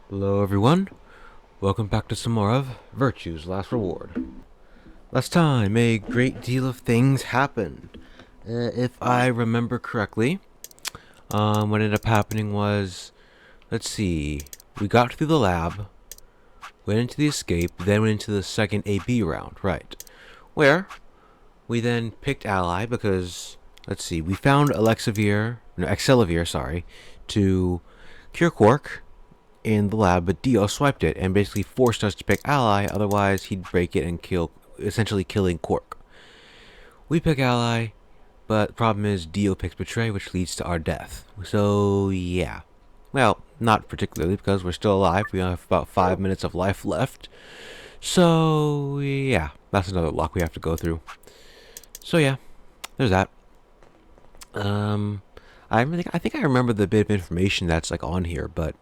Hello everyone, welcome back to some more of Virtue's Last Reward. Last time, a great deal of things happened. If I remember correctly, what ended up happening was, let's see, we got through the lab, went into the escape, then went into the second AB round, right. Where we then picked Ally because, let's see, we found Excelivir, sorry, to cure Quark in the lab, but Dio swiped it and basically forced us to pick Ally, otherwise he'd break it and kill, essentially killing Quark. We pick Ally, but the problem is Dio picks Betray, which leads to our death. So, yeah. Well, not particularly, because we're still alive. We have about 5 minutes of life left. So, yeah. That's another lock we have to go through. So, yeah. There's that. I think I remember the bit of information that's, like, on here, but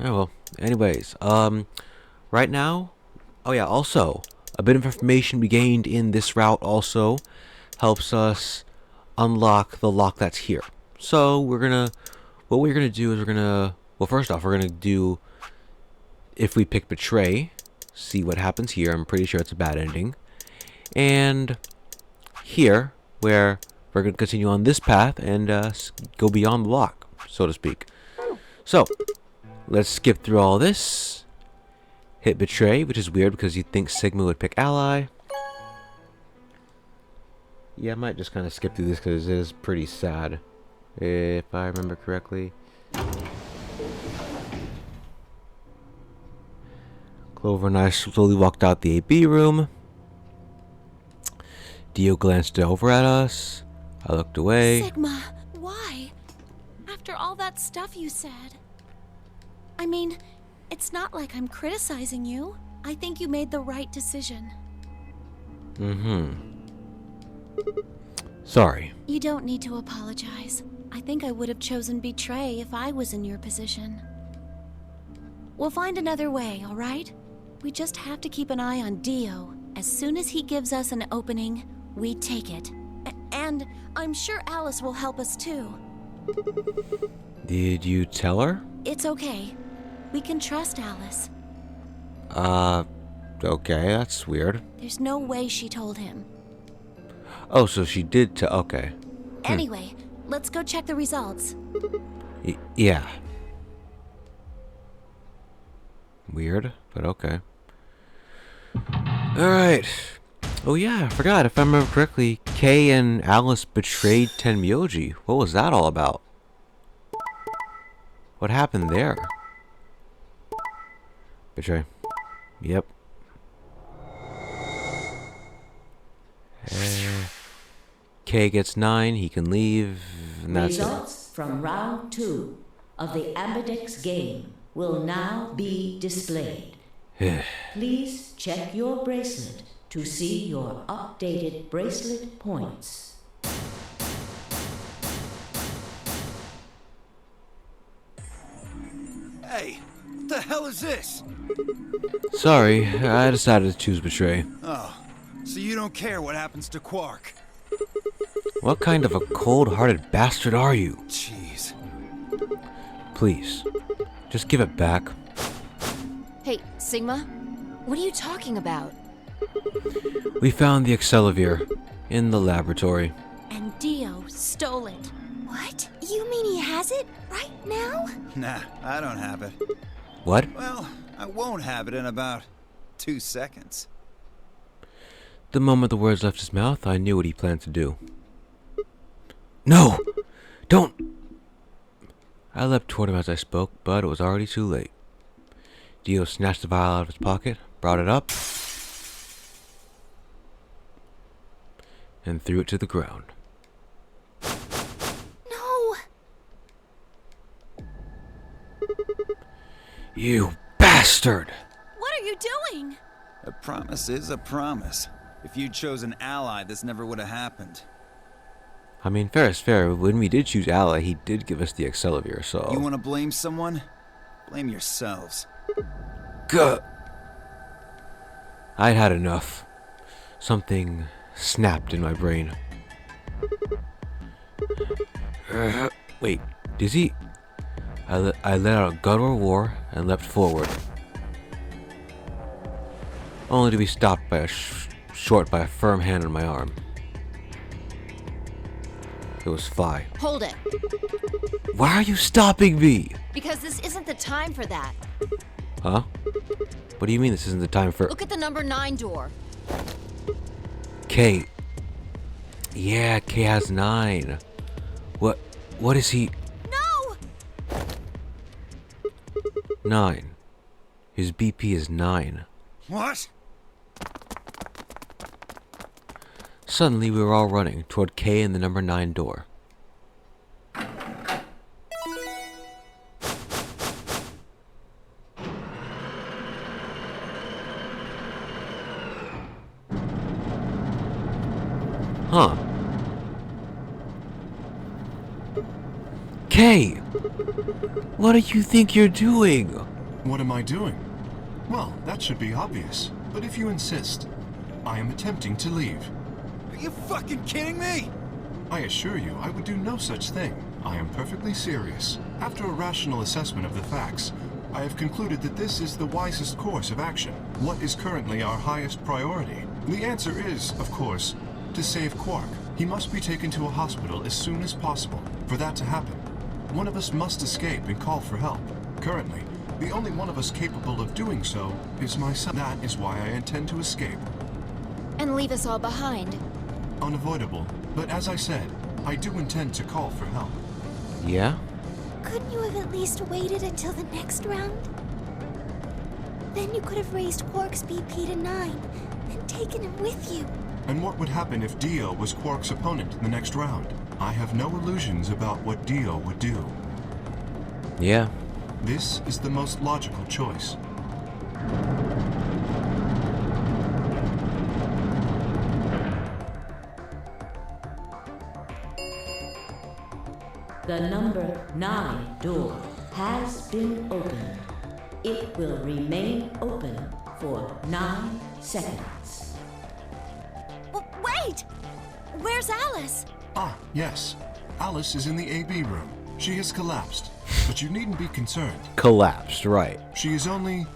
oh well. Anyways, right now, oh yeah, also, a bit of information we gained in this route also helps us unlock the lock that's here. So, what we're gonna do is well, first off, we're gonna do, if we pick Betray, see what happens here. I'm pretty sure it's a bad ending. And here, where we're gonna continue on this path and go beyond the lock, so to speak. So, let's skip through all this. Hit Betray, which is weird because you'd think Sigma would pick Ally. Yeah, I might just kind of skip through this because it is pretty sad, if I remember correctly. Clover and I slowly walked out the AB room. Dio glanced over at us. I looked away. Sigma, why? After all that stuff you said. I mean, it's not like I'm criticizing you. I think you made the right decision. Sorry. You don't need to apologize. I think I would have chosen Betray if I was in your position. We'll find another way, all right? We just have to keep an eye on Dio. As soon as he gives us an opening, we take it. And I'm sure Alice will help us too. Did you tell her? It's okay. We can trust Alice. Okay, that's weird. There's no way she told him. Oh, so she did tell, okay. Anyway, let's go check the results. Yeah. Weird, but okay. Alright. Oh yeah, I forgot. If I remember correctly, Kay and Alice betrayed Tenmyoji. What was that all about? What happened there? Betray. Yep. Kay gets 9, he can leave, and that's Results from round 2 of the Ambidex game will now be displayed. Please check your bracelet to see your updated bracelet points. Hey, what the hell is this? Sorry, I decided to choose Betray. Oh, so you don't care what happens to Quark? What kind of a cold-hearted bastard are you? Jeez. Please, just give it back. Hey, Sigma? What are you talking about? We found the Excelivir in the laboratory. And Dio stole it. What? You mean he has it right now? Nah, I don't have it. What? Well, I won't have it in about 2 seconds. The moment the words left his mouth, I knew what he planned to do. No! Don't! I leapt toward him as I spoke, but it was already too late. Dio snatched the vial out of his pocket, brought it up, and threw it to the ground. No! You bastard! What are you doing? A promise is a promise. If you'd chosen Ally, this never would have happened. I mean, fair is fair. When we did choose Ally, he did give us the Excelivir, so... You want to blame someone? Blame yourselves. Gah! I'd had enough. Something snapped in my brain. Wait, does he... I let out a guttural roar and leapt forward, only to be stopped by short by a firm hand on my arm. It was Phi. Hold it. Why are you stopping me? Because this isn't the time for that. Huh? What do you mean this isn't the time for... Look at the number 9 door. K. Yeah, K has 9. What is he... No! 9. His BP is 9. What? Suddenly, we were all running toward K and the number 9 door. Huh. K! What do you think you're doing? What am I doing? Well, that should be obvious. But if you insist, I am attempting to leave. Are you fucking kidding me? I assure you, I would do no such thing. I am perfectly serious. After a rational assessment of the facts, I have concluded that this is the wisest course of action. What is currently our highest priority? The answer is, of course, to save Quark. He must be taken to a hospital as soon as possible. For that to happen, one of us must escape and call for help. Currently, the only one of us capable of doing so is myself. That is why I intend to escape. And leave us all behind. Unavoidable. But as I said, I do intend to call for help. Yeah? Couldn't you have at least waited until the next round? Then you could have raised Quark's BP to 9 and taken him with you. And what would happen if Dio was Quark's opponent in the next round? I have no illusions about what Dio would do. Yeah. This is the most logical choice. The number 9 door has been opened. It will remain open for 9 seconds. Wait! Where's Alice? Ah, yes. Alice is in the AB room. She has collapsed, but you needn't be concerned. Collapsed, right. She is only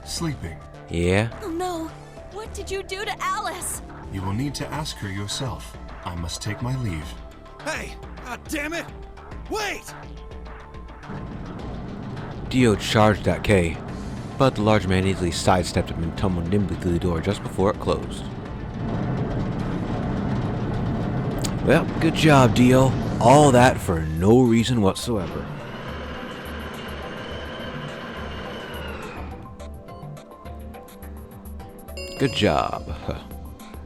sleeping. Yeah? Oh no. What did you do to Alice? You will need to ask her yourself. I must take my leave. Hey! God damn it! Wait! Dio charged at K, but the large man easily sidestepped him and tumbled nimbly through the door just before it closed. Well, good job, Dio. All that for no reason whatsoever. Good job. Huh.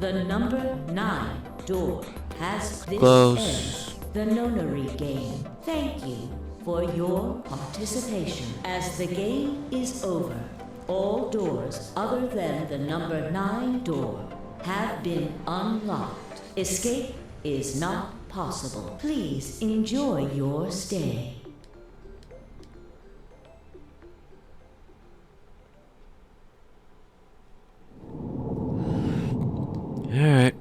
The number 9 door has this Close. ends the nonary game. Thank you for your participation. As the game is over, all doors other than the number 9 door have been unlocked. Escape is not possible. Please enjoy your stay. Alright.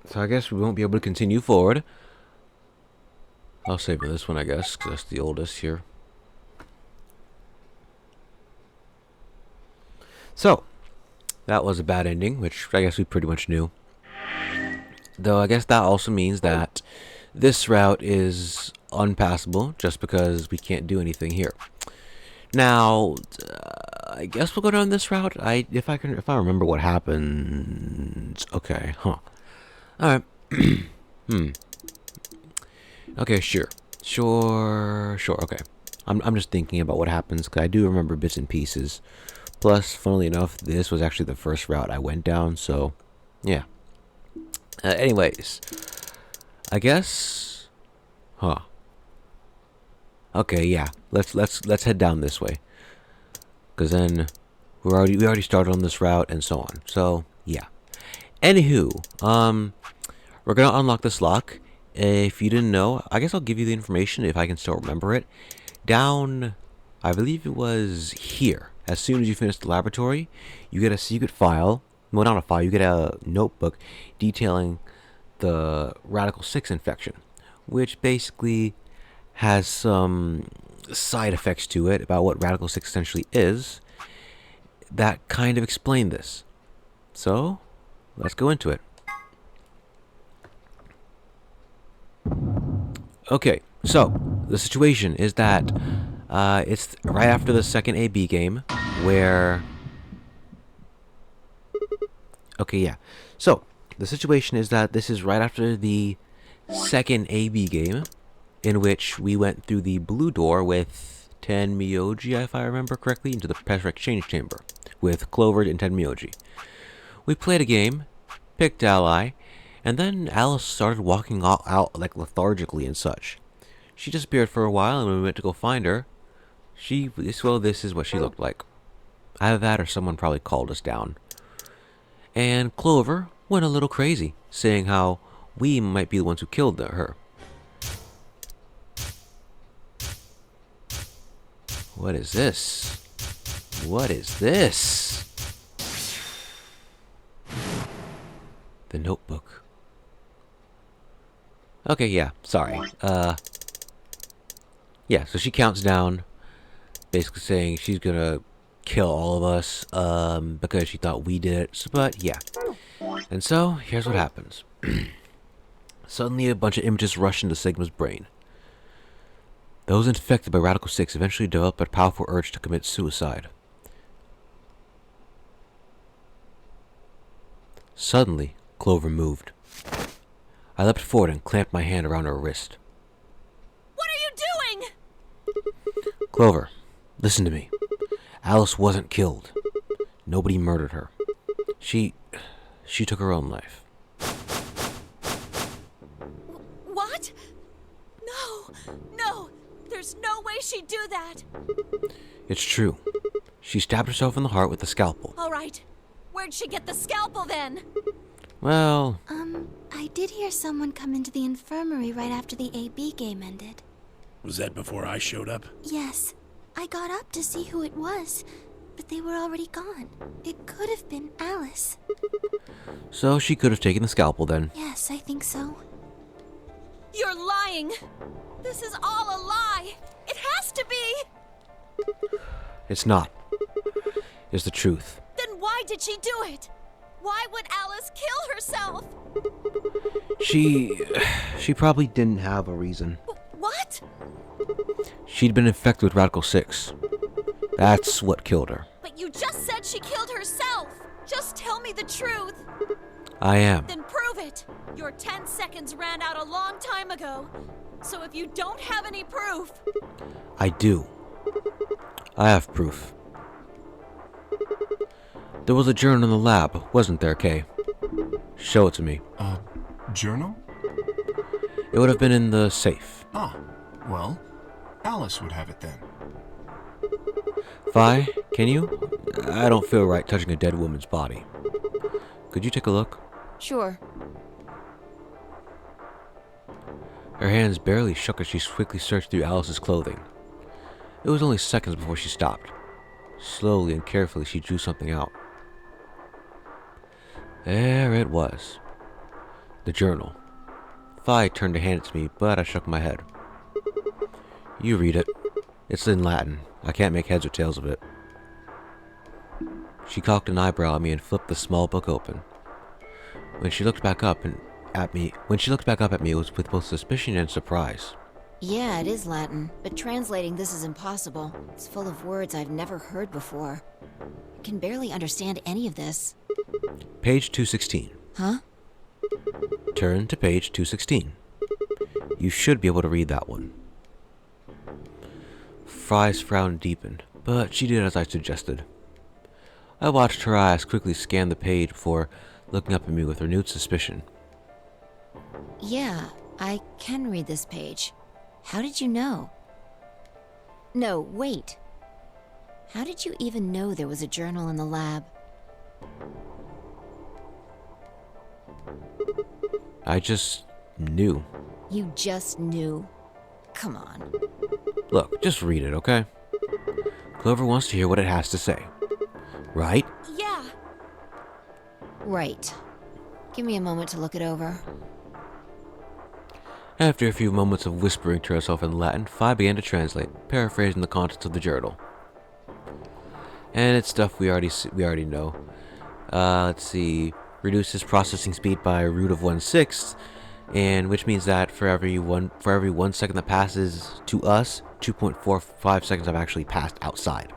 So I guess we won't be able to continue forward. I'll save this one, I guess, because that's the oldest here. So, that was a bad ending, which I guess we pretty much knew. Though I guess that also means that this route is unpassable, just because we can't do anything here. Now, I guess we'll go down this route. If I remember what happens. Okay, huh? All right. Okay, sure. Okay. I'm just thinking about what happens because I do remember bits and pieces. Plus, funnily enough, this was actually the first route I went down. So, yeah. Anyways, I guess. Huh. Okay, yeah. Let's head down this way. Cause then we already started on this route and so on. So yeah. Anywho, we're gonna unlock this lock. If you didn't know, I guess I'll give you the information if I can still remember it. Down, I believe it was here. As soon as you finish the laboratory, you get a secret file. Well, not a file. You get a notebook detailing the Radical 6 infection, which basically has some side effects to it about what Radical 6 essentially is, that kind of explain this. So, let's go into it. Okay, so the situation is that it's right after the second AB game where... Okay, yeah. So, the situation is that this is right after the second AB game in which we went through the blue door with Ten Myoji, if I remember correctly, into the pressure exchange chamber with Clover and Ten Myoji. We played a game, picked ally, and then Alice started walking out like lethargically and such. She disappeared for a while, and when we went to go find her, this is what she looked like. Either that or someone probably called us down. And Clover went a little crazy, saying how we might be the ones who killed her. What is this? What is this? The notebook. Okay, yeah, sorry. Yeah, so she counts down, basically saying she's gonna kill all of us, because she thought we did it. So, but, yeah. And so, here's what happens. Suddenly, a bunch of images rush into Sigma's brain. Those infected by Radical 6 eventually develop a powerful urge to commit suicide. Suddenly, Clover moved. I leapt forward and clamped my hand around her wrist. What are you doing? Clover, listen to me. Alice wasn't killed. Nobody murdered her. She took her own life. What? No, there's no way she'd do that. It's true. She stabbed herself in the heart with a scalpel. All right, where'd she get the scalpel then? Well, I did hear someone come into the infirmary right after the AB game ended. Was that before I showed up? Yes. I got up to see who it was, but they were already gone. It could have been Alice. so she could have taken the scalpel then. Yes, I think so. You're lying. This is all a lie. It has to be. It's not. It's the truth. Then why did she do it? Why would Alice kill herself? She probably didn't have a reason. What? She'd been infected with Radical 6. That's what killed her. But you just said she killed herself. Just tell me the truth. I am. Then prove it. Your 10 seconds ran out a long time ago. So if you don't have any proof... I do. I have proof. There was a journal in the lab, wasn't there, Kay? Show it to me. Journal? It would have been in the safe. Ah, well, Alice would have it then. Vi, can you? I don't feel right touching a dead woman's body. Could you take a look? Sure. Her hands barely shook as she quickly searched through Alice's clothing. It was only seconds before she stopped. Slowly and carefully, she drew something out. There it was. The journal. Vi turned to hand it to me, but I shook my head. You read it. It's in Latin. I can't make heads or tails of it. She cocked an eyebrow at me and flipped the small book open. When she looked back up at me, it was with both suspicion and surprise. Yeah, it is Latin, but translating this is impossible. It's full of words I've never heard before. I can barely understand any of this. Page 216. Huh? Turn to page 216. You should be able to read that one. Fry's frown deepened, but she did as I suggested. I watched her eyes quickly scan the page before looking up at me with renewed suspicion. Yeah, I can read this page. How did you know? No, wait. How did you even know there was a journal in the lab? I just knew. You just knew. Come on. Look, just read it, okay? Clover wants to hear what it has to say. Right? Yeah. Right. Give me a moment to look it over. After a few moments of whispering to herself in Latin, Fi began to translate, paraphrasing the contents of the journal. And it's stuff we already know. Let's see. Reduces processing speed by a root of 1/6, and which means that for every 1 second that passes to us, 2.45 seconds have actually passed outside.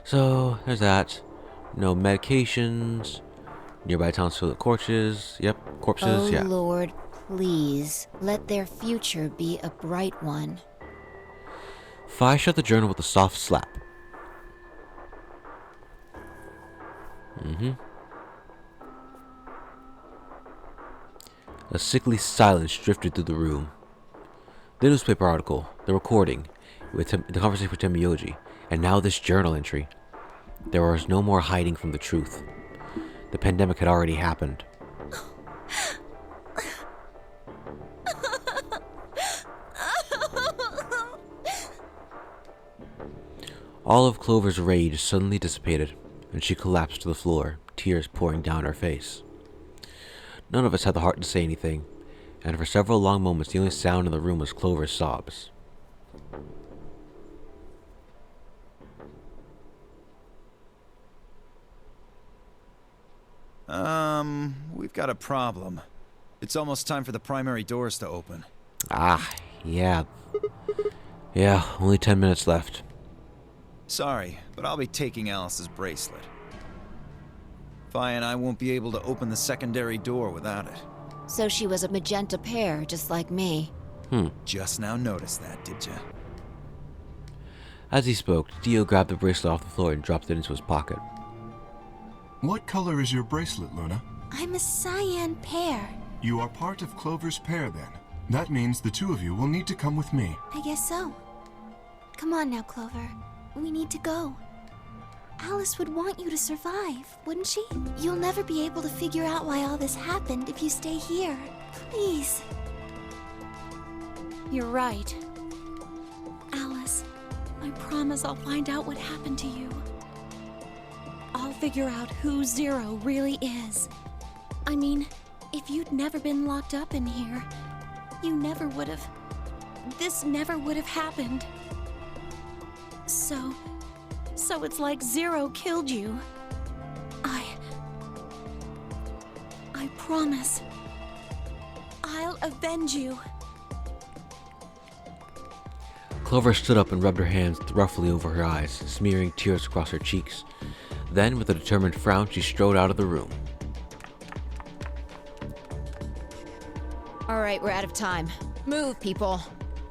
So there's that. No medications. Nearby towns filled with corpses. Yep, corpses. Oh, Yeah. Lord, please, let their future be a bright one. Fi shut the journal with a soft slap. A sickly silence drifted through the room. The newspaper article, the recording, the conversation with Temiyoji, and now this journal entry. There was no more hiding from the truth. The pandemic had already happened. All of Clover's rage suddenly dissipated, and she collapsed to the floor, tears pouring down her face. None of us had the heart to say anything, and for several long moments the only sound in the room was Clover's sobs. We've got a problem. It's almost time for the primary doors to open. Yeah. Yeah, only 10 minutes left. Sorry, but I'll be taking Alice's bracelet. Fi and I won't be able to open the secondary door without it. So she was a magenta pear, just like me. Just now noticed that, did ya? As he spoke, Dio grabbed the bracelet off the floor and dropped it into his pocket. What color is your bracelet, Luna? I'm a cyan pear. You are part of Clover's pair, then. That means the two of you will need to come with me. I guess so. Come on now, Clover. We need to go. Alice would want you to survive, wouldn't she? You'll never be able to figure out why all this happened if you stay here. Please. You're right. Alice, I promise I'll find out what happened to you. I'll figure out who Zero really is. I mean, if you'd never been locked up in here, you never would have... This never would have happened. So it's like Zero killed you. I promise. I'll avenge you. Clover stood up and rubbed her hands roughly over her eyes, smearing tears across her cheeks. Then, with a determined frown, she strode out of the room. All right, we're out of time. Move, people.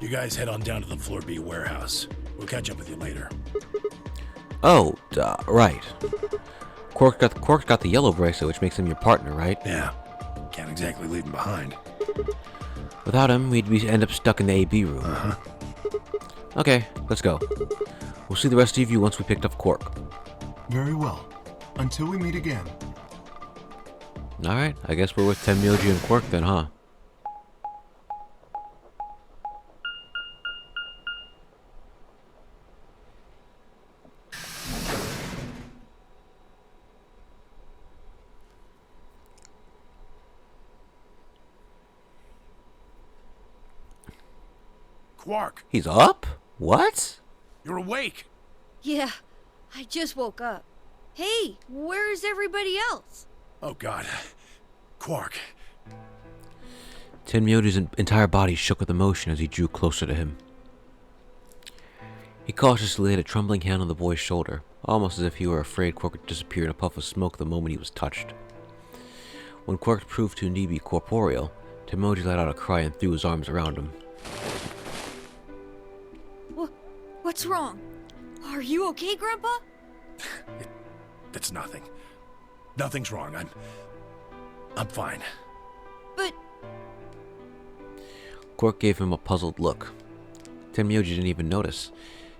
You guys head on down to the Floor B warehouse. We'll catch up with you later. Oh, right. Quark got the yellow bracelet, which makes him your partner, right? Yeah. Can't exactly leave him behind. Without him, we'd end up stuck in the AB room. Uh-huh. Okay, let's go. We'll see the rest of you once we picked up Quark. Very well. Until we meet again. Alright, I guess we're with Tenmyoji and Quark then, huh? Quark, He's up? What? you're awake! Yeah, I just woke up. Hey, where's everybody else? Oh god. Quark. Tenmyoji's entire body shook with emotion as he drew closer to him. He cautiously laid a trembling hand on the boy's shoulder, almost as if he were afraid Quark would disappear in a puff of smoke the moment he was touched. When Quark proved to indeed be corporeal, Tenmyoji let out a cry and threw his arms around him. What's wrong? Are you okay, Grandpa? That's nothing. Nothing's wrong. I'm fine. But... Quark gave him a puzzled look. Tenmyoji didn't even notice.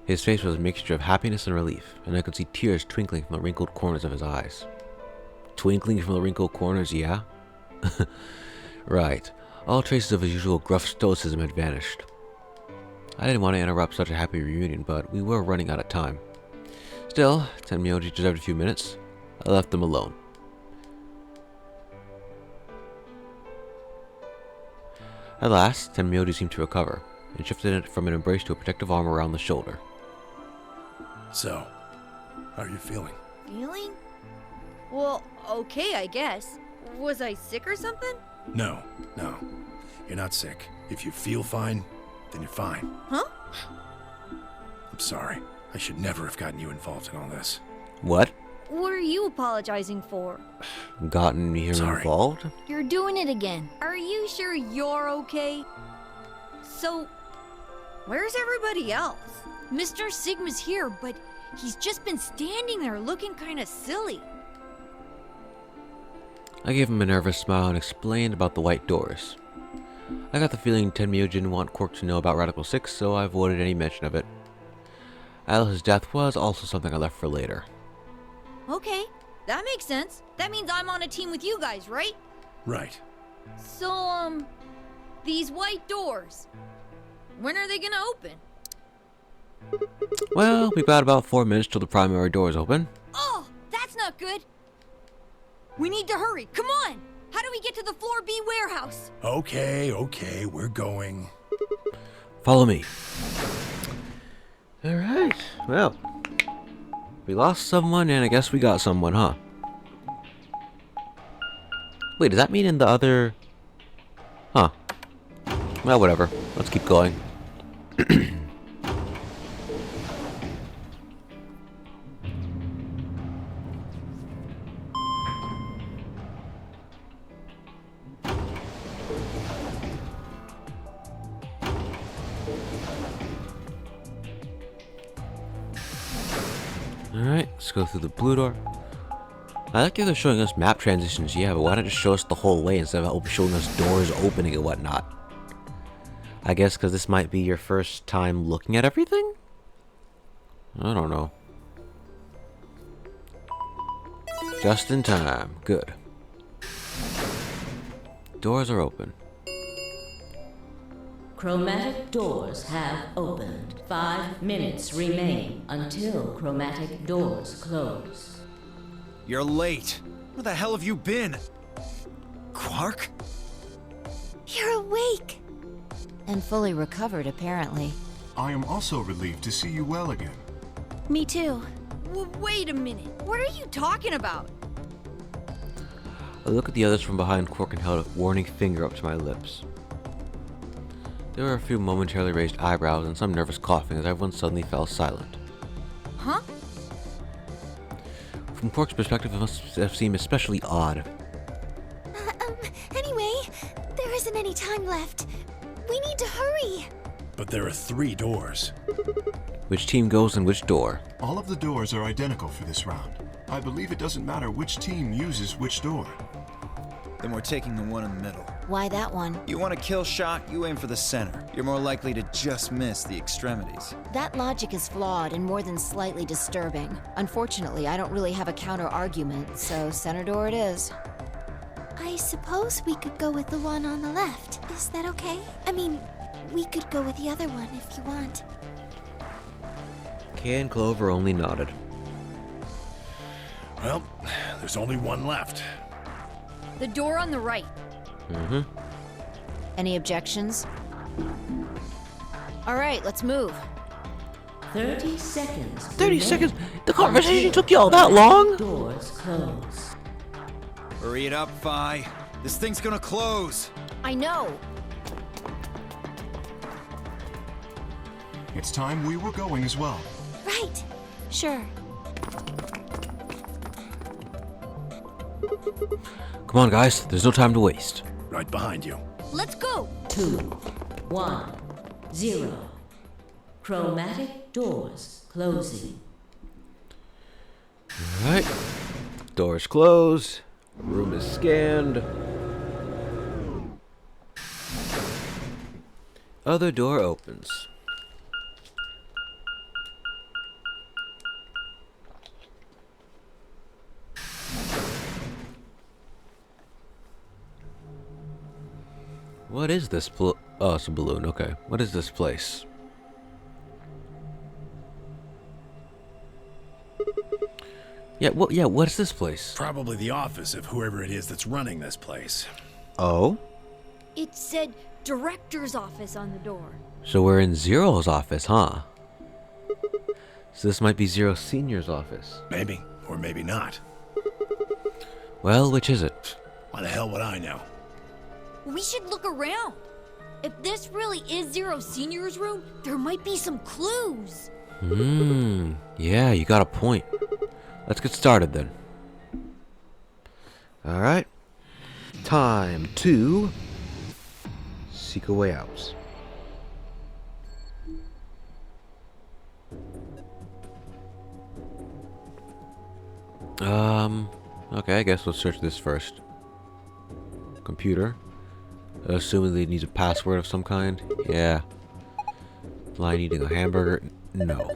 His face was a mixture of happiness and relief, and I could see tears twinkling from the wrinkled corners of his eyes. Twinkling from the wrinkled corners, yeah? Right. All traces of his usual gruff stoicism had vanished. I didn't want to interrupt such a happy reunion, but we were running out of time. Still, Tenmyoji deserved a few minutes. I left them alone. At last, Tenmyori seemed to recover, and shifted it from an embrace to a protective arm around the shoulder. So, how are you feeling? Feeling? Well, okay, I guess. Was I sick or something? No. You're not sick. If you feel fine, then you're fine. Huh? I'm sorry. I should never have gotten you involved in all this. What? What are you apologizing for? Gotten me here Sorry. involved? You're doing it again. Are you sure you're okay? So, where's everybody else? Mr. Sigma's here, but he's just been standing there looking kind of silly. I gave him a nervous smile and explained about the white doors. I got the feeling Tenmyori didn't want Quark to know about Radical 6, so I avoided any mention of it. Alice's death was also something I left for later. Okay, that makes sense. That means I'm on a team with you guys, right? Right. So, these white doors, when are they gonna open? Well, we've got about 4 minutes till the primary doors open. Oh, that's not good. We need to hurry. Come on. How do we get to the Floor B warehouse? Okay, we're going. Follow me. Alright, well. We lost someone, and I guess we got someone, huh? Wait, does that mean in the other... Huh. Well, whatever. Let's keep going. Alright, let's go through the blue door. I like that they're showing us map transitions, yeah, but why not just show us the whole way instead of showing us doors opening and whatnot? I guess because this might be your first time looking at everything? I don't know. Just in time. Good. Doors are open. Chromatic doors have opened. 5 minutes remain until chromatic doors close. You're late. Where the hell have you been? Quark? You're awake. And fully recovered, apparently. I am also relieved to see you well again. Me too. Wait a minute. What are you talking about? I look at the others from behind Quark and held a warning finger up to my lips. There were a few momentarily raised eyebrows and some nervous coughing as everyone suddenly fell silent. Huh? From Quark's perspective, it must have seemed especially odd. Anyway, there isn't any time left. We need to hurry. But there are 3 doors. Which team goes in which door? All of the doors are identical for this round. I believe it doesn't matter which team uses which door. Then we're taking the one in the middle. Why that one? You want a kill shot, you aim for the center. You're more likely to just miss the extremities. That logic is flawed and more than slightly disturbing. Unfortunately, I don't really have a counter-argument, so center door it is. I suppose we could go with the one on the left. Is that okay? I mean, we could go with the other one if you want. Kay and Clover only nodded. Well, there's only one left. The door on the right. Mm-hmm. Any objections? All right, let's move. 30 seconds. 30 seconds? The until conversation took you all that long? Doors close. Hurry it up, Phi. This thing's gonna close. I know. It's time we were going as well. Right. Sure. Come on, guys. There's no time to waste. Right behind you. Let's go. 2, 1, 0. Chromatic doors closing. Alright. Doors closed. Room is scanned. Other door opens. What is this oh, it's a balloon. Okay. What is this place? Yeah, what is this place? Probably the office of whoever it is that's running this place. Oh? It said director's office on the door. So we're in Zero's office, huh? So this might be Zero Senior's office. Maybe, or maybe not. Well, which is it? Why the hell would I know? We should look around. If this really is Zero Senior's room, there might be some clues. Yeah, you got a point. Let's get started then. Alright. Time to seek a way out. Okay, I guess let's search this first. Computer. Assuming it needs a password of some kind. Yeah. Line eating a hamburger. No.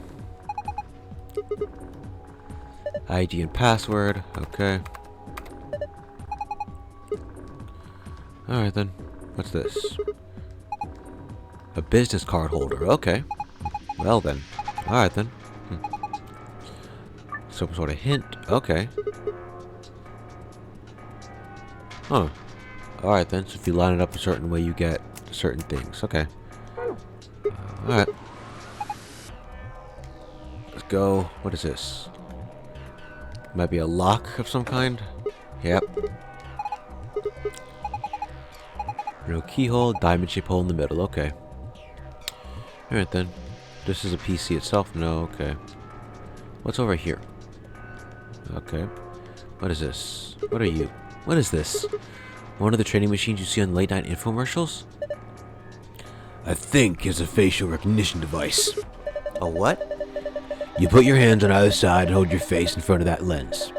ID and password. Okay. Alright then. What's this? A business card holder. Okay. Well then. Alright then. Some sort of hint. Okay. Huh. Alright then. So if you line it up a certain way, you get certain things. Okay. Alright. Let's go. What is this? Might be a lock of some kind. Yep. No keyhole, diamond shaped hole in the middle. Okay. Alright then. This is a PC itself? No, okay. What's over here? Okay. What is this? What are you? What is this? One of the trading machines you see on late night infomercials? I think it's a facial recognition device. A what? You put your hands on either side and hold your face in front of that lens.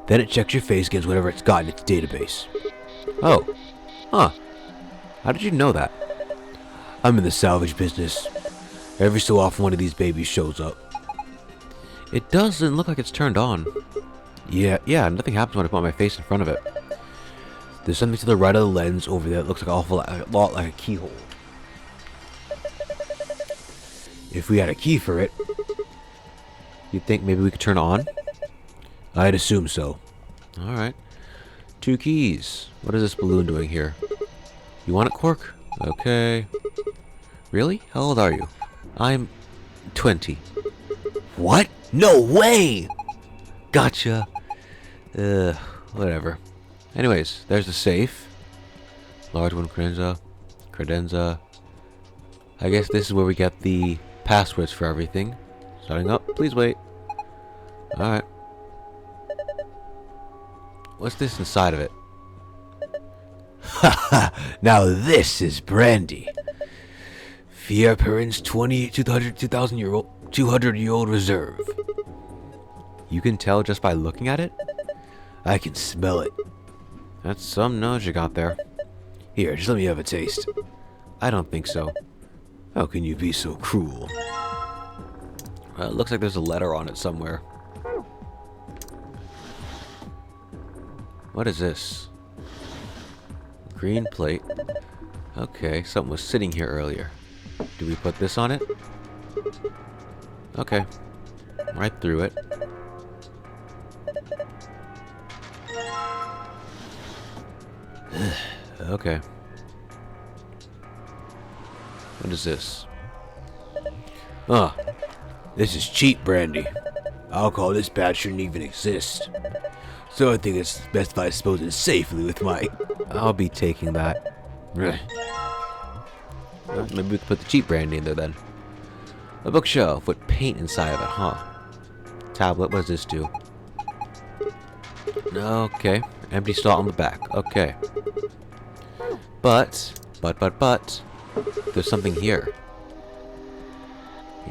Then it checks your face against whatever it's got in its database. Oh. Huh. How did you know that? I'm in the salvage business. Every so often one of these babies shows up. It doesn't look like it's turned on. Yeah, nothing happens when I put my face in front of it. There's something to the right of the lens over there that looks like a lot like a keyhole. If we had a key for it, you'd think maybe we could turn it on? I'd assume so. Alright. 2 keys. What is this balloon doing here? You want it, Quark? Okay. Really? How old are you? I'm 20. What? No way! Gotcha. Whatever. Anyways, there's the safe. Large one, credenza. I guess this is where we get the passwords for everything. Starting up. Please wait. Alright. What's this inside of it? Haha! Now this is brandy. Fier Perrin's 200-year-old reserve. You can tell just by looking at it? I can smell it. That's some nose you got there. Here, just let me have a taste. I don't think so. How can you be so cruel? It looks like there's a letter on it somewhere. What is this? Green plate. Okay, something was sitting here earlier. Do we put this on it? Okay. Right through it. Okay. What is this? This is cheap brandy. Alcohol this bad shouldn't even exist. So I think it's best if I dispose it safely with my... I'll be taking that. Well, maybe we could put the cheap brandy in there then. A bookshelf with paint inside of it, huh? Tablet, what does this do? Okay. Empty slot on the back. Okay. But, there's something here.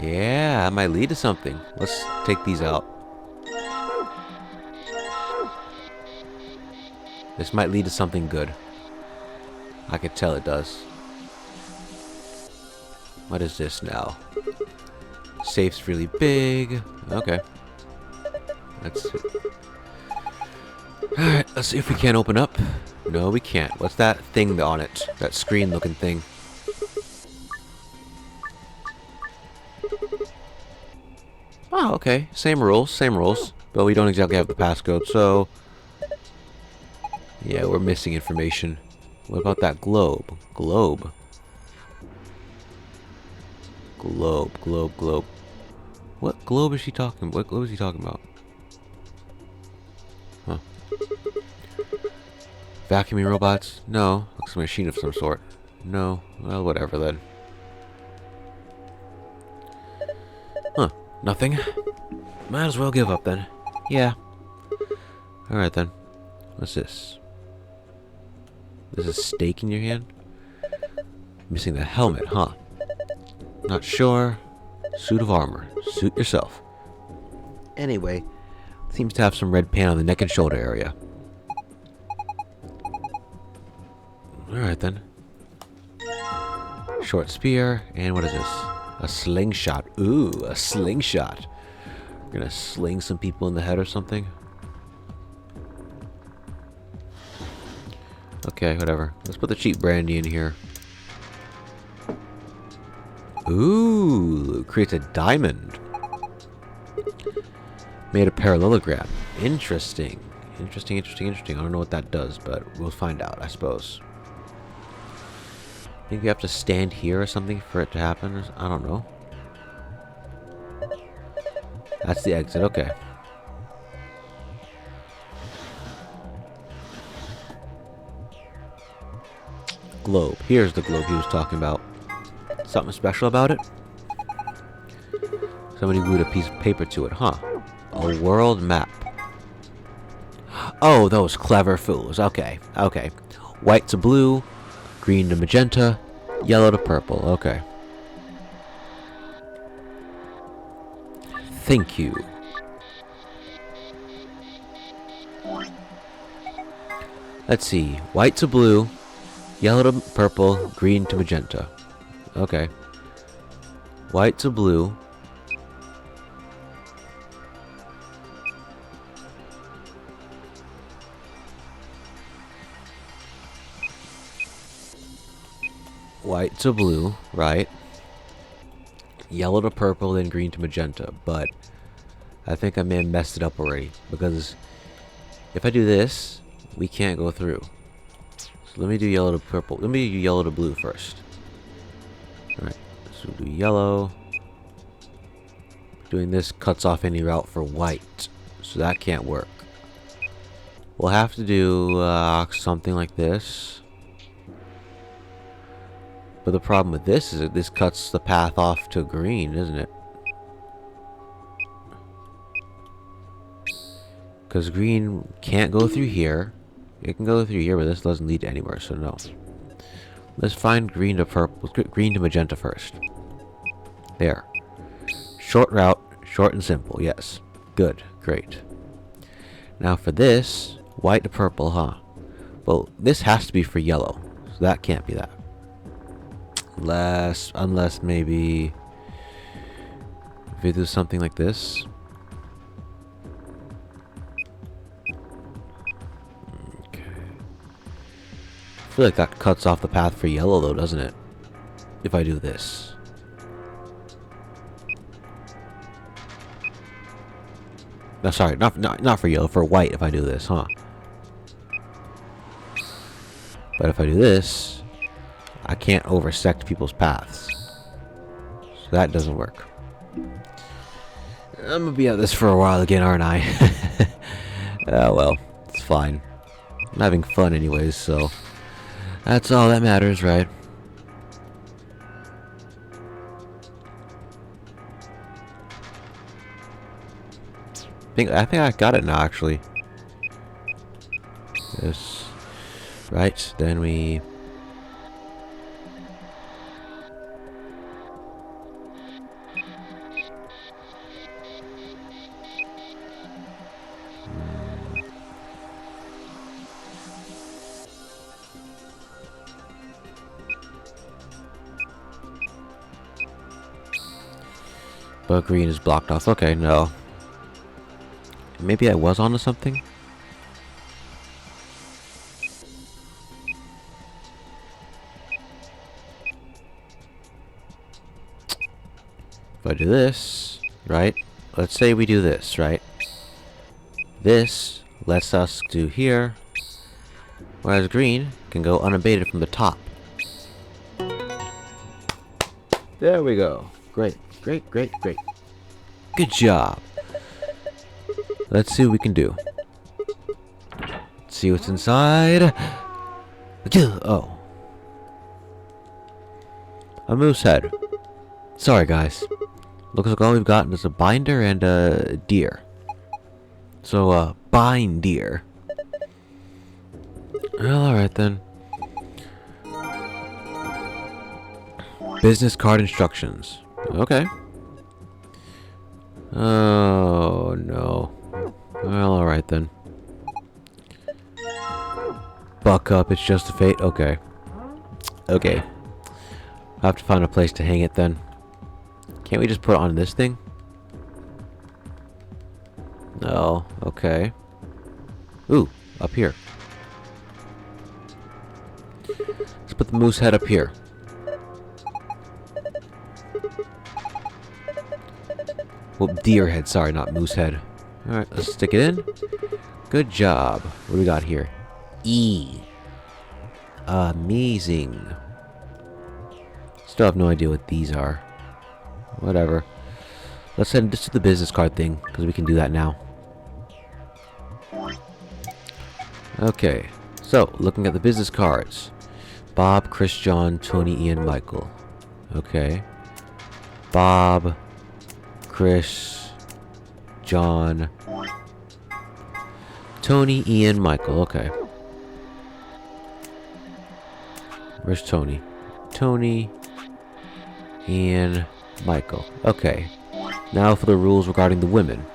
Yeah, that might lead to something. Let's take these out. This might lead to something good. I could tell it does. What is this now? Safe's really big. Okay. Alright, let's see if we can open up. No, we can't. What's that thing on it? That screen looking thing. Oh, okay. Same rules. But we don't exactly have the passcode, so... Yeah, we're missing information. What about that globe? Globe? Globe, globe, globe. What globe is she talking? What globe is he talking about? Huh. Vacuuming robots? No. Looks like a machine of some sort. No. Well, whatever then. Huh. Nothing. Might as well give up then. Yeah. Alright then. What's this? There's a stake in your hand? Missing the helmet, huh? Not sure. Suit of armor. Suit yourself. Anyway, seems to have some red paint on the neck and shoulder area. Alright then. Short spear, and what is this? A slingshot. Ooh, a slingshot. We're gonna sling some people in the head or something. Okay, whatever. Let's put the cheap brandy in here. Ooh, creates a diamond. Made a parallelogram. Interesting. Interesting. I don't know what that does, but we'll find out, I suppose. I think you have to stand here or something for it to happen. I don't know. That's the exit, okay. Globe. Here's the globe he was talking about. Something special about it? Somebody glued a piece of paper to it, huh? A world map. Oh, those clever fools. Okay, okay. White to blue, green to magenta, yellow to purple. Okay. Thank you. Let's see. White to blue, yellow to purple, green to magenta. Okay. White to blue. White to blue, right? Yellow to purple, then green to magenta. But I think I may have messed it up already. Because if I do this, we can't go through. So let me do yellow to purple. Let me do yellow to blue first. Alright, so we'll do yellow. Doing this cuts off any route for white. So that can't work. We'll have to do something like this. But the problem with this is that this cuts the path off to green, isn't it? Because green can't go through here. It can go through here, but this doesn't lead anywhere, so no. Let's find green to purple, green to magenta first. There. Short route, short and simple, yes. Good, great. Now for this, white to purple, huh? Well, this has to be for yellow, so that can't be that. Unless maybe if we do something like this. Okay. I feel like that cuts off the path for yellow though, doesn't it? If I do this. No, sorry, not for yellow, for white if I do this, huh? But if I do this, I can't oversect people's paths. So that doesn't work. I'm gonna be at this for a while again, aren't I? Oh well, it's fine. I'm having fun anyways, so that's all that matters, right? I think I got it now, actually. This, right? Then we. But green is blocked off. Okay, no. Maybe I was onto something? If I do this, right? Let's say we do this, right? This lets us do here, whereas green can go unabated from the top. There we go. Great. Great, great, great. Good job. Let's see what we can do. Let's see what's inside. Oh. A moose head. Sorry, guys. Looks like all we've gotten is a binder and a deer. So, bind deer. Well, alright then. Business card instructions. Okay. Oh, no. Well, alright then. Buck up, it's just a fate. Okay. Okay. I have to find a place to hang it then. Can't we just put it on this thing? No. Okay. Ooh, up here. Let's put the moose head up here. Well, deer head, sorry, not moose head. Alright, let's stick it in. Good job. What do we got here? E. Amazing. Still have no idea what these are. Whatever. Let's send this to the business card thing, because we can do that now. Okay. So, looking at the business cards. Bob, Chris, John, Tony, Ian, Michael. Okay. Bob, Chris, John, Tony, Ian, Michael. Okay. Where's Tony? Tony, Ian, Michael. Okay. Now for the rules regarding the women.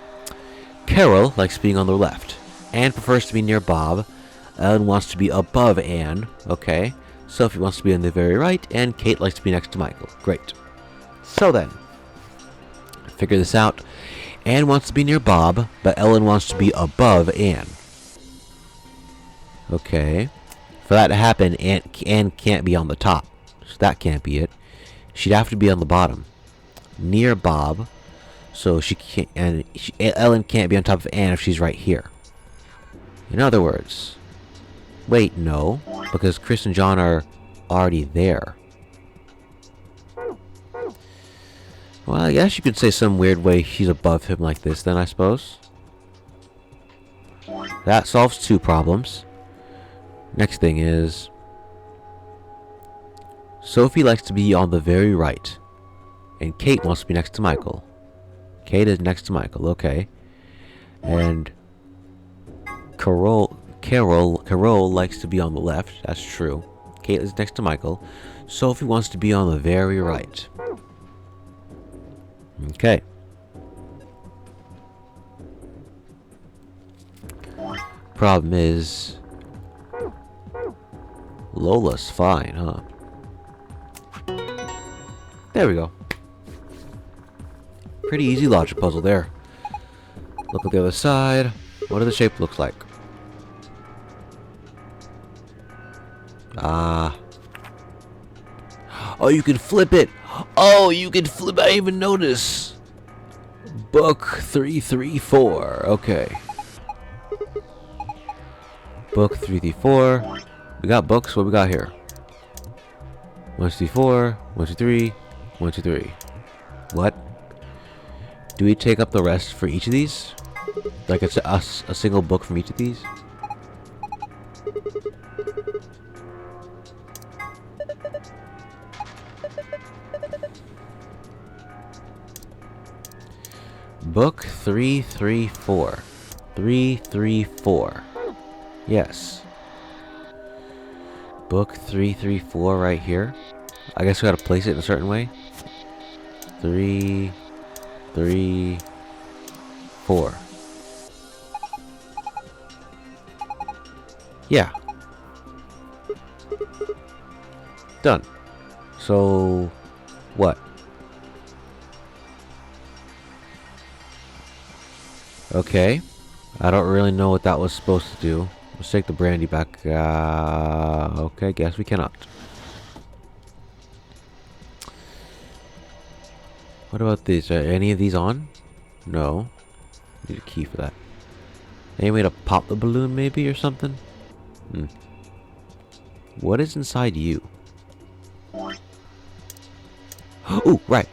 Carol likes being on the left. Anne prefers to be near Bob. Ellen wants to be above Anne. Okay. Sophie wants to be on the very right. And Kate likes to be next to Michael. Great. So then. Figure this out. Anne wants to be near Bob, but Ellen wants to be above Anne. Okay. For that to happen, Anne can't be on the top. So that can't be it. She'd have to be on the bottom. Near Bob. So she can't, and Ellen can't be on top of Anne if she's right here. In other words, wait, no, because Chris and John are already there. Well, I guess you could say some weird way she's above him like this then, I suppose. That solves two problems. Next thing is, Sophie likes to be on the very right, and Kate wants to be next to Michael. Kate is next to Michael, okay. And Carol likes to be on the left, that's true. Kate is next to Michael. Sophie wants to be on the very right. Okay. Problem is, Lola's fine, huh? There we go. Pretty easy logic puzzle there. Look at the other side. What does the shape look like? Ah. Oh, you can flip it! Oh, you can flip! I didn't even notice! Book 334. Okay. Book 334. We got books. What we got here? 1, 2, 4. 1, 2, 3. 1, 2, 3. What? Do we take up the rest for each of these? Like it's a single book from each of these? Book 334. 334. Yes. Book 334 right here. I guess we gotta place it in a certain way. 3, 3, 4. Yeah. Done. So, what? Okay. I don't really know what that was supposed to do. Let's take the brandy back. Okay, guess we cannot. What about these? Are any of these on? No. Need a key for that. Any way to pop the balloon maybe or something? What is inside you? Ooh, right.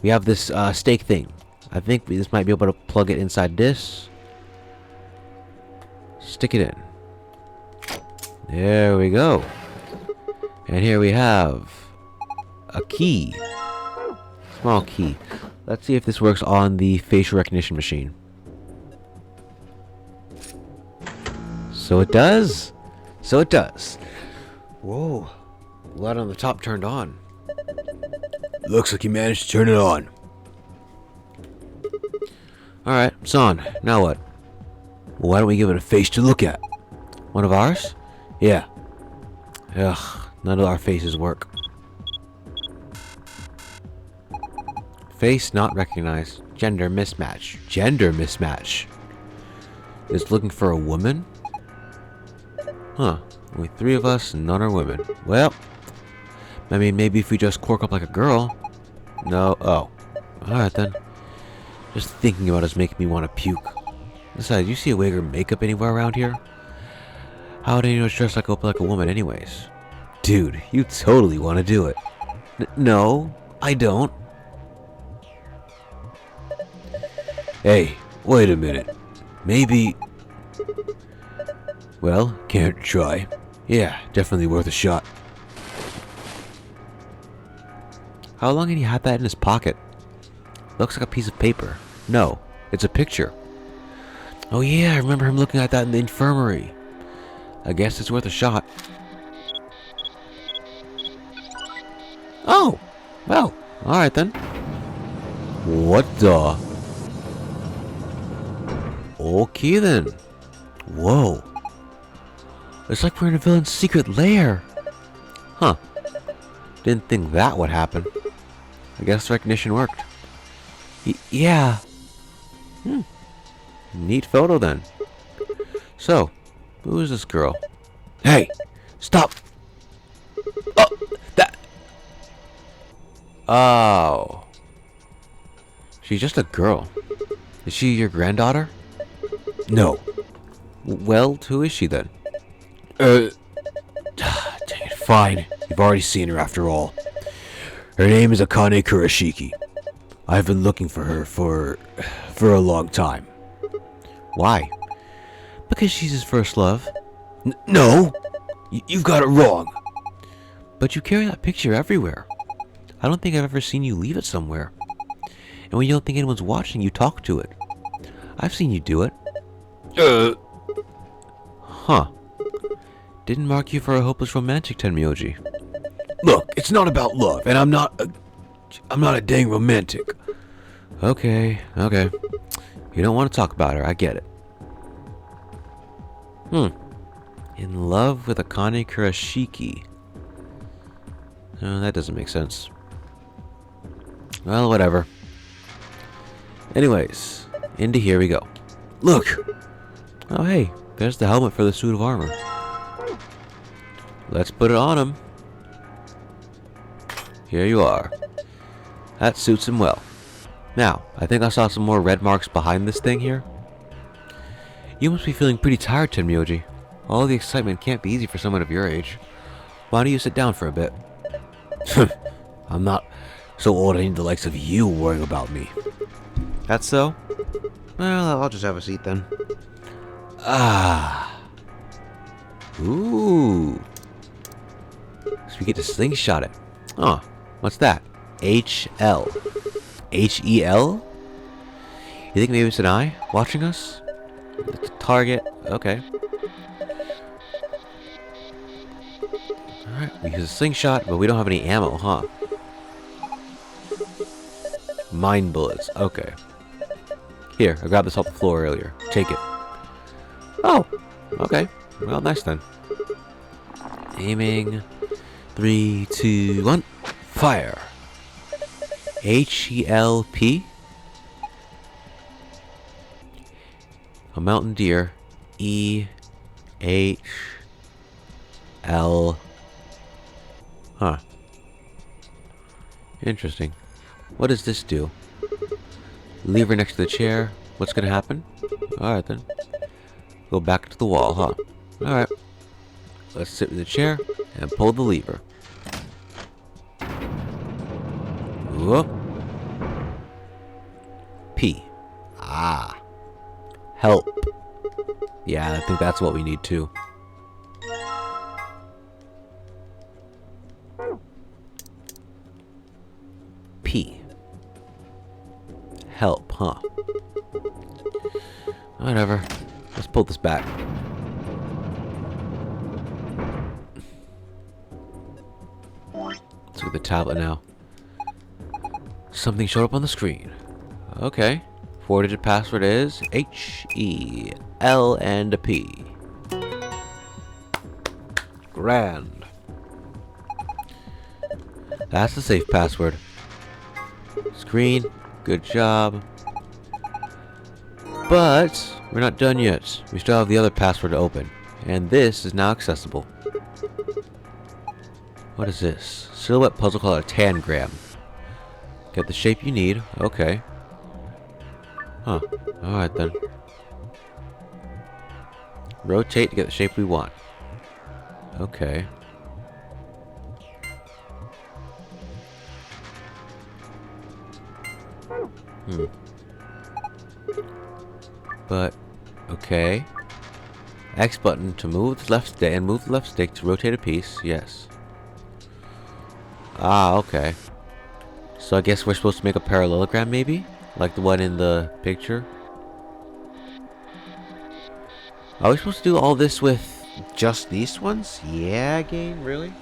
We have this stake thing. I think this might be able to plug it inside this. Stick it in. There we go. And here we have a key. Small key. Let's see if this works on the facial recognition machine. So it does. So it does. Whoa. Light on the top turned on. Looks like you managed to turn it on. Alright, it's on. Now what? Well, why don't we give it a face to look at? One of ours? Yeah. Ugh, none of our faces work. Face not recognized. Gender mismatch. Gender mismatch. It's looking for a woman? Huh. Only 3 of us and none are women. Well, I mean, maybe if we just cork up like a girl. No. Oh. Alright then. Just thinking about it is making me want to puke. Besides, you see a wig or makeup anywhere around here? How would anyone dress like a woman anyways? Dude, you totally want to do it. No, I don't. Hey, wait a minute. Maybe... Well, can't try. Yeah, definitely worth a shot. How long had he had that in his pocket? Looks like a piece of paper. No, it's a picture. Oh yeah, I remember him looking at that in the infirmary. I guess it's worth a shot. Oh! Well, alright then. What the? Okay then. Whoa. It's like we're in a villain's secret lair. Huh. Didn't think that would happen. I guess recognition worked. Yeah. Neat photo then. So, who is this girl? Hey! Stop! Oh! That... Oh. She's just a girl. Is she your granddaughter? No. Well, who is she then? Dang it, fine. You've already seen her after all. Her name is Akane Kurashiki. I've been looking for her for a long time. Why? Because she's his first love. No! You've got it wrong. But you carry that picture everywhere. I don't think I've ever seen you leave it somewhere. And when you don't think anyone's watching, you talk to it. I've seen you do it. Huh. Didn't mark you for a hopeless romantic, Tenmyoji. Look, it's not about love, and I'm not a dang romantic. Okay. You don't want to talk about her, I get it. In love with Akane Kurashiki. That doesn't make sense. Well, whatever. Anyways, into here we go. Look! Oh hey, there's the helmet for the suit of armor. Let's put it on him. Here you are. That suits him well. Now, I think I saw some more red marks behind this thing here. You must be feeling pretty tired, Tenmyoji. All the excitement can't be easy for someone of your age. Why don't you sit down for a bit? I'm not so old I need the likes of you worrying about me. That's so? Well, I'll just have a seat then. Ah. Ooh. So we get to slingshot it. Oh, what's that? HL. HEL? You think maybe it's an eye watching us? The target. Okay. Alright, we use a slingshot, but we don't have any ammo, huh? Mine bullets. Okay. Here, I grabbed this off the floor earlier. Take it. Oh, okay. Well, nice then. Aiming. 3, 2, 1. Fire. HELP. A mountain deer. EHL. Huh. Interesting. What does this do? Lever next to the chair. What's gonna happen? Alright then. Go back to the wall, huh? Alright. Let's sit in the chair and pull the lever. Whoop. P. Ah. Help. Yeah, I think that's what we need too. P. Help, huh? Whatever. Let's pull this back. Let's look at the tablet now. Something showed up on the screen. Okay. 4-digit password is H-E-L and a P. Grand. That's the safe password. Screen. Good job. But we're not done yet. We still have the other password to open. And this is now accessible. What is this? Silhouette puzzle called a tangram. Get the shape you need. Okay. Huh. Alright then. Rotate to get the shape we want. Okay. But, okay. X button to move the left stick and move the left stick to rotate a piece. Yes. Ah, okay. So I guess we're supposed to make a parallelogram, maybe? Like the one in the picture? Are we supposed to do all this with just these ones? Yeah, game? Really?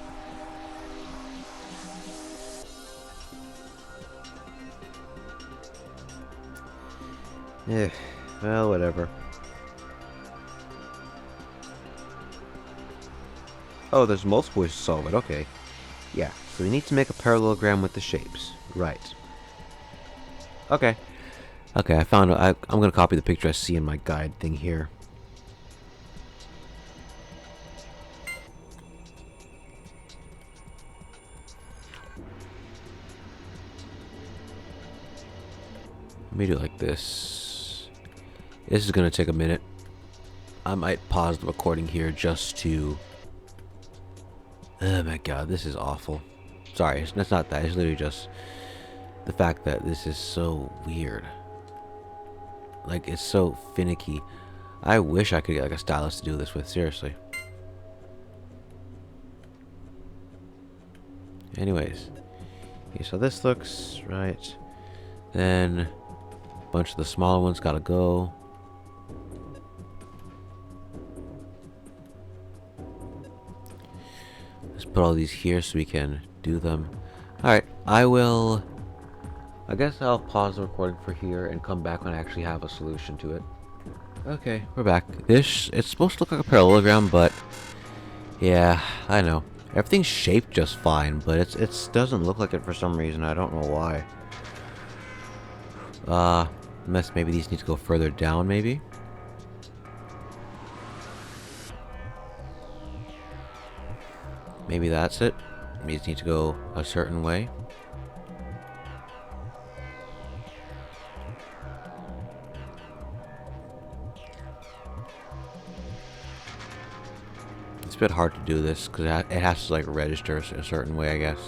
Eh, well, whatever. Oh, there's multiple ways to solve it. Okay. Yeah, so we need to make a parallelogram with the shapes. Right. Okay. Okay, I found it. I'm going to copy the picture I see in my guide thing here. Let me do it like this. This is going to take a minute. I might pause the recording here just to... Oh my god, this is awful. Sorry, it's not that. It's literally just the fact that this is so weird. Like, it's so finicky. I wish I could get like a stylus to do this with, seriously. Anyways. Okay, so this looks right. Then a bunch of the smaller ones gotta go. Let's put all these here so we can do them. Alright, I guess I'll pause the recording for here and come back when I actually have a solution to it. Okay, we're back. It's supposed to look like a parallelogram, but yeah, I know. Everything's shaped just fine, but it doesn't look like it for some reason. I don't know why. Unless maybe these need to go further down, maybe? Maybe that's it. These need to go a certain way. It's a bit hard to do this because it has to like register a certain way, I guess.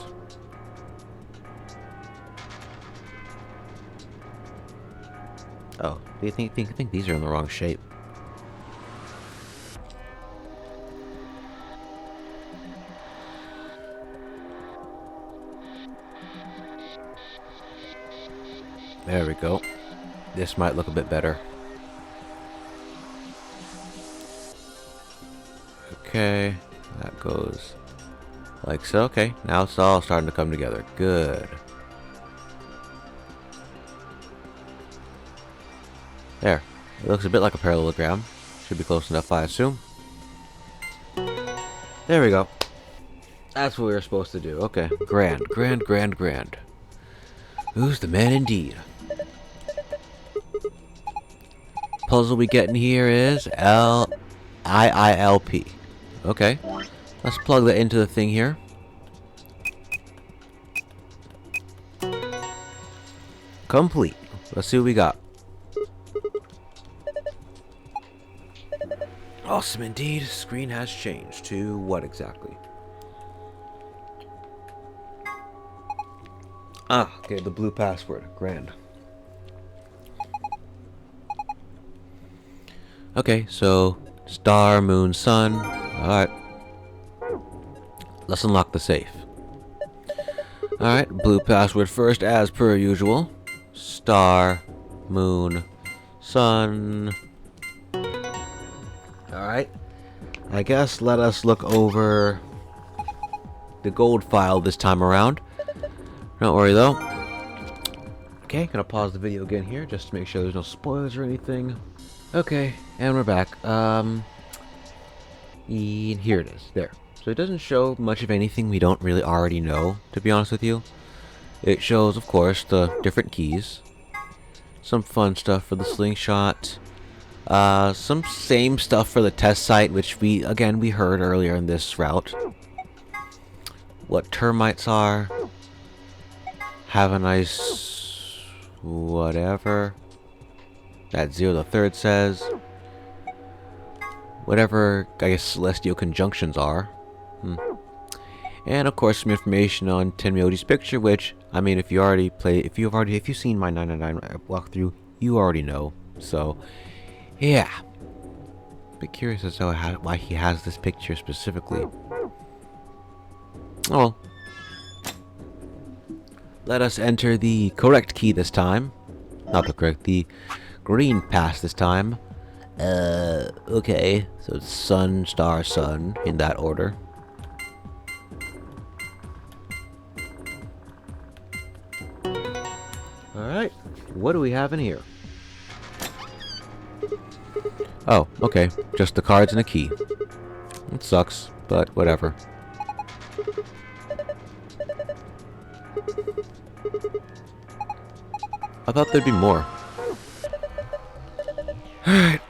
Oh, do you think these are in the wrong shape? There we go. This might look a bit better. Okay, that goes like so. Okay, now it's all starting to come together. Good. There. It looks a bit like a parallelogram. Should be close enough, I assume. There we go. That's what we were supposed to do. Okay. Grand. Who's the man indeed? Puzzle we get in here is L-I-I-L-P. Okay. Let's plug that into the thing here. Complete. Let's see what we got. Awesome indeed. Screen has changed to what exactly? Ah, okay, the blue password. Grand. Okay, so star, moon, sun. Alright. Let's unlock the safe. Alright, blue password first, as per usual. Star, moon, sun. Alright. I guess let us look over the gold file this time around. Don't worry though. Okay, gonna pause the video again here just to make sure there's no spoilers or anything. Okay, and we're back. And here it is. There. So it doesn't show much of anything we don't really already know, to be honest with you. It shows, of course, the different keys. Some fun stuff for the slingshot. Some same stuff for the test site, which we heard earlier in this route. What termites are. Have a nice... whatever. That 0 says. Whatever, I guess, celestial conjunctions are. And of course some information on Tenmyoti's picture, which, I mean, if you've seen my 999 walkthrough, you already know. So, yeah. Bit curious as to why he has this picture specifically. Oh. Let us enter the correct key this time. Not the correct, the green pass this time. Okay. So it's sun, star, sun, in that order. Alright, what do we have in here? Oh, okay, just the cards and a key. It sucks, but whatever. I thought there'd be more. Alright.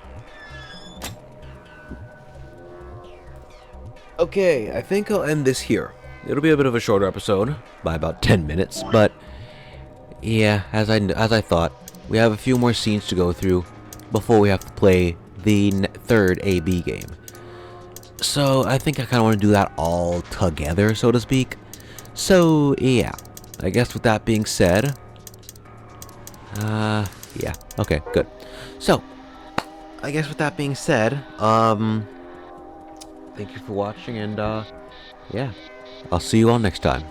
Okay, I think I'll end this here. It'll be a bit of a shorter episode, by about 10 minutes, but... yeah, as I thought, we have a few more scenes to go through before we have to play the third AB game. So I think I kind of want to do that all together, so to speak. So yeah, I guess with that being said, yeah, okay, good. So I guess with that being said, thank you for watching, and yeah, I'll see you all next time.